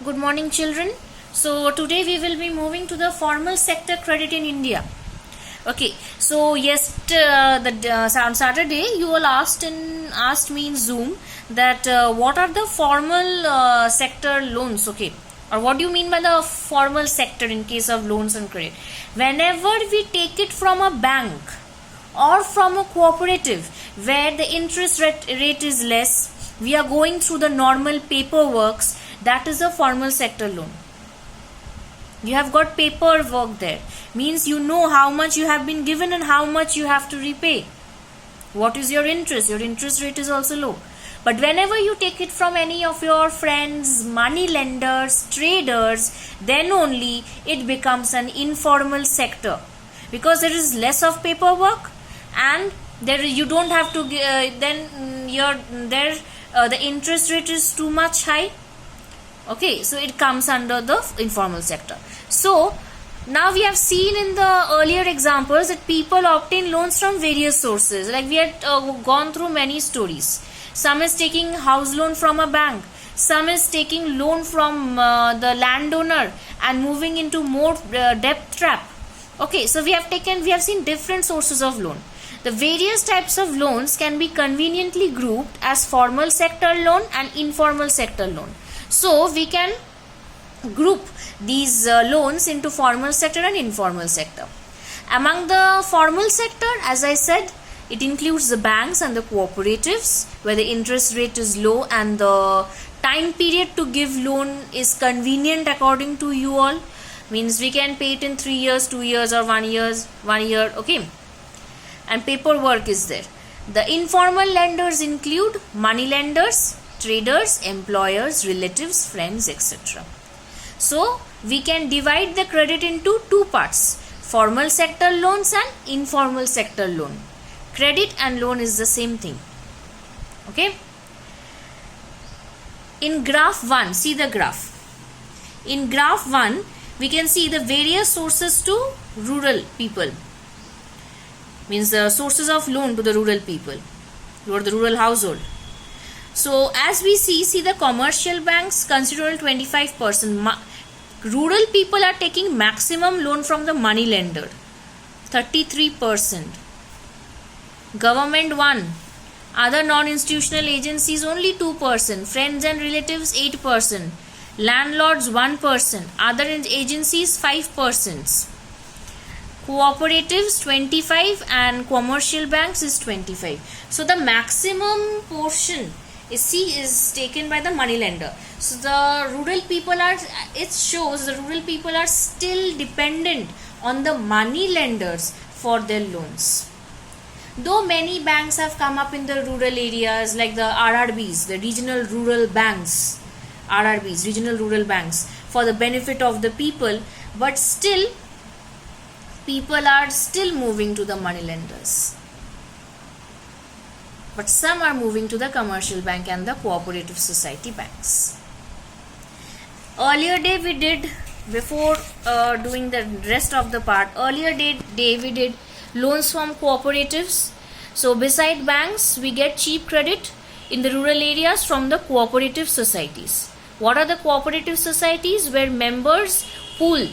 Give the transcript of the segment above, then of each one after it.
Good morning, children. So today we will be moving to the formal sector credit in India. Okay. So on Saturday you all asked me in Zoom that what are the formal sector loans? Okay. Or what do you mean by the formal sector in case of loans and credit? Whenever we take it from a bank or from a cooperative where the interest rate is less, we are going through the normal paperwork. That is a formal sector loan. You have got paperwork there. Means you know how much you have been given and how much you have to repay. What is your interest? Your interest rate is also low. But whenever you take it from any of your friends, money lenders, traders, then only it becomes an informal sector. Because there is less of paperwork and you don't have to the interest rate is too much high. Okay, so it comes under the informal sector. So now we have seen in the earlier examples that people obtain loans from various sources. Like we had gone through many stories. Some is taking house loan from a bank. Some is taking loan from the landowner and moving into more debt trap. Okay, so we have seen different sources of loan. The various types of loans can be conveniently grouped as formal sector loan and informal sector loan. So we can group these loans into formal sector and informal sector. Among the formal sector, as I said, it includes the banks and the cooperatives where the interest rate is low and the time period to give loan is convenient according to you all. Means we can pay it in 3 years, 2 years or 1 year. Okay. And paperwork is there. The informal lenders include money lenders, traders, employers, relatives, friends, etc. So we can divide the credit into two parts: formal sector loans and informal sector loan. Credit and loan is the same thing. Okay. In graph 1, see the graph. In graph 1, we can see the various sources to rural people. Means the sources of loan to the rural people or the rural household. So as we see the commercial banks consider 25%. Rural people are taking maximum loan from the money lender, 33%. Government 1. Other non-institutional agencies only 2%. Friends and relatives 8%. Landlords 1%. Other agencies 5%. Cooperatives 25 and commercial banks is 25. So the maximum portion is taken by the money lender. So the rural people are still dependent on the money lenders for their loans. Though many banks have come up in the rural areas like the RRBs, the regional rural banks, regional rural banks for the benefit of the people, but still people are still moving to the money lenders. But some are moving to the commercial bank and the cooperative society banks. Earlier day we did, before doing the rest of the part, earlier day we did loans from cooperatives. So beside banks, we get cheap credit in the rural areas from the cooperative societies. What are the cooperative societies? Where members pool.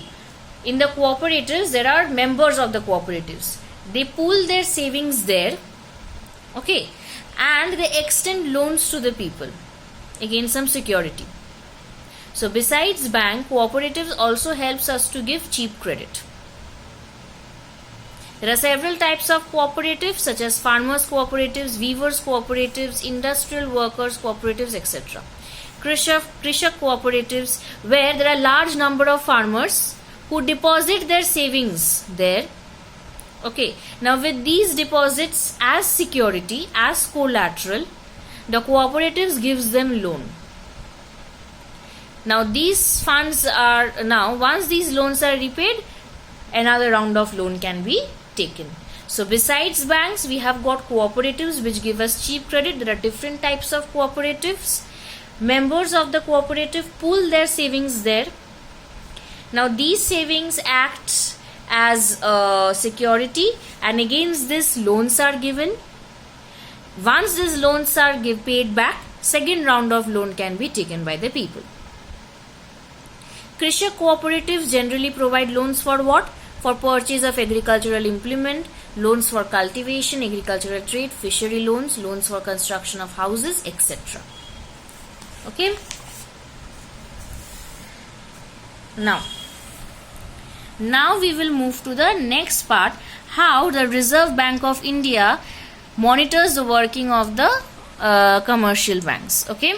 In the cooperatives, there are members of the cooperatives. They pool their savings there. Okay. And they extend loans to the people against some security. So besides bank, cooperatives also helps us to give cheap credit. There are several types of cooperatives such as farmers cooperatives, weavers cooperatives, industrial workers cooperatives, etc. Krishak cooperatives where there are large number of farmers who deposit their savings there. Okay, now with these deposits as security, as collateral, the cooperatives gives them loan. Now these funds are, once these loans are repaid, another round of loan can be taken. So besides banks, we have got cooperatives which give us cheap credit. There are different types of cooperatives. Members of the cooperative pool their savings there. Now these savings act as security and against this loans are given. Once these loans are paid back, second round of loan can be taken by the people. Krishak cooperatives generally provide loans for what? For purchase of agricultural implement, loans for cultivation, agricultural trade, fishery loans, loans for construction of houses, etc. Okay. Now we will move to the next part, how the Reserve Bank of India monitors the working of the commercial banks. Okay.